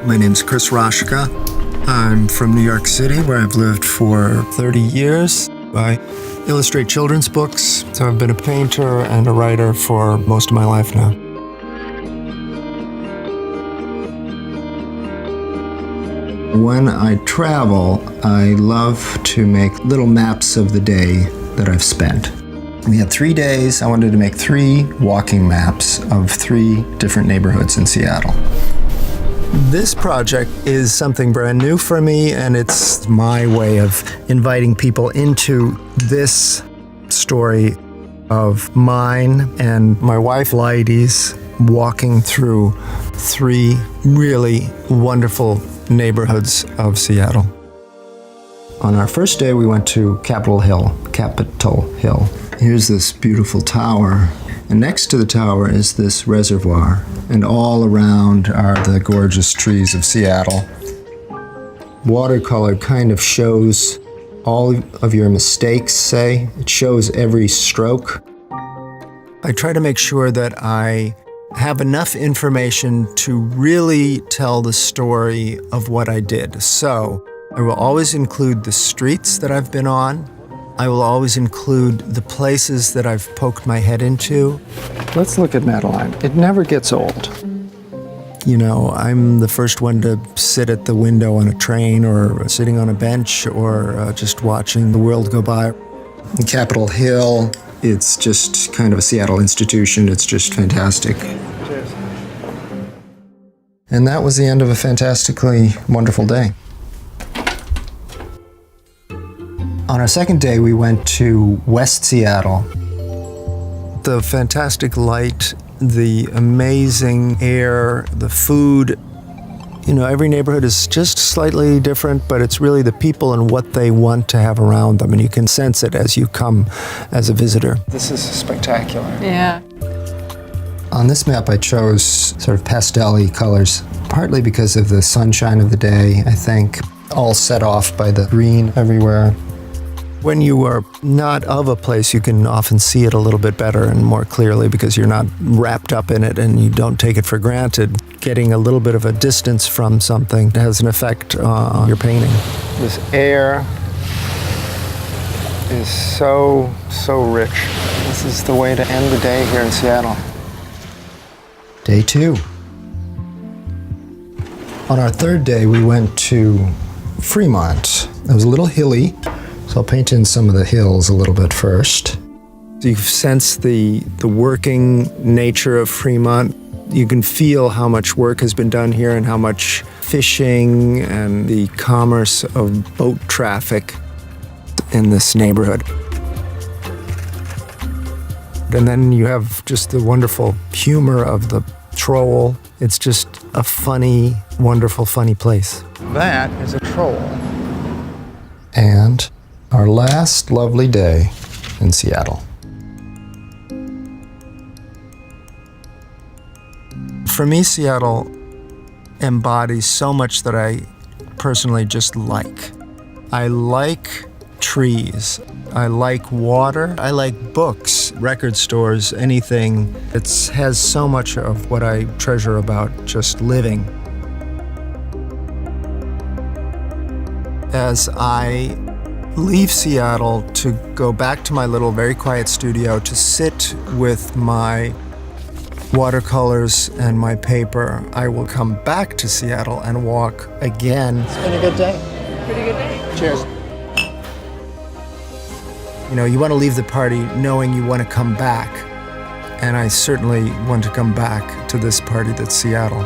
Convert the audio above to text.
My name's Chris Raschka. I'm from New York City, where I've lived for 30 years. I illustrate children's books, so I've been a painter and a writer for most of my life now. When I travel, I love to make little maps of the day that I've spent. We had 3 days. I wanted to make 3 walking maps of 3 different neighborhoods in Seattle. This project is something brand new for me, and it's my way of inviting people into this story of mine and my wife, Leidy's, walking through 3 really wonderful neighborhoods of Seattle. On our first day, we went to Capitol Hill. Here's this beautiful tower, and next to the tower is this reservoir, and all around are the gorgeous trees of Seattle. Watercolor kind of shows all of your mistakes, say. It shows every stroke. I try to make sure that I have enough information to really tell the story of what I did. So I will always include the streets that I've been on. I will always include the places that I've poked my head into. Let's look at Madeline. It never gets old. You know, I'm the first one to sit at the window on a train or sitting on a bench or just watching the world go by. In Capitol Hill, it's just kind of a Seattle institution. It's just fantastic. Cheers. And that was the end of a fantastically wonderful day. On our second day, we went to West Seattle. The fantastic light, the amazing air, the food. You know, every neighborhood is just slightly different, but it's really the people and what they want to have around them, and you can sense it as you come as a visitor. This is spectacular. Yeah. On this map, I chose sort of pastel-y colors, partly because of the sunshine of the day, I think, all set off by the green everywhere. When you are not of a place, you can often see it a little bit better and more clearly because you're not wrapped up in it and you don't take it for granted. Getting a little bit of a distance from something has an effect on your painting. This air is so rich. This is the way to end the day here in Seattle. Day 2. On our third day, we went to Fremont. It was a little hilly. So I'll paint in some of the hills a little bit first. You sense the working nature of Fremont. You can feel how much work has been done here and how much fishing and the commerce of boat traffic in this neighborhood. And then you have just the wonderful humor of the troll. It's just a funny, wonderful, funny place. That is a troll. And our last lovely day in Seattle. For me, Seattle embodies so much that I personally just like. I like trees. I like water. I like books, record stores, anything. It has so much of what I treasure about just living. As I leave Seattle to go back to my little very quiet studio to sit with my watercolors and my paper, I will come back to Seattle and walk again. It's been a good day. Pretty good day. Cheers. You know, you want to leave the party knowing you want to come back. And I certainly want to come back to this party that's Seattle.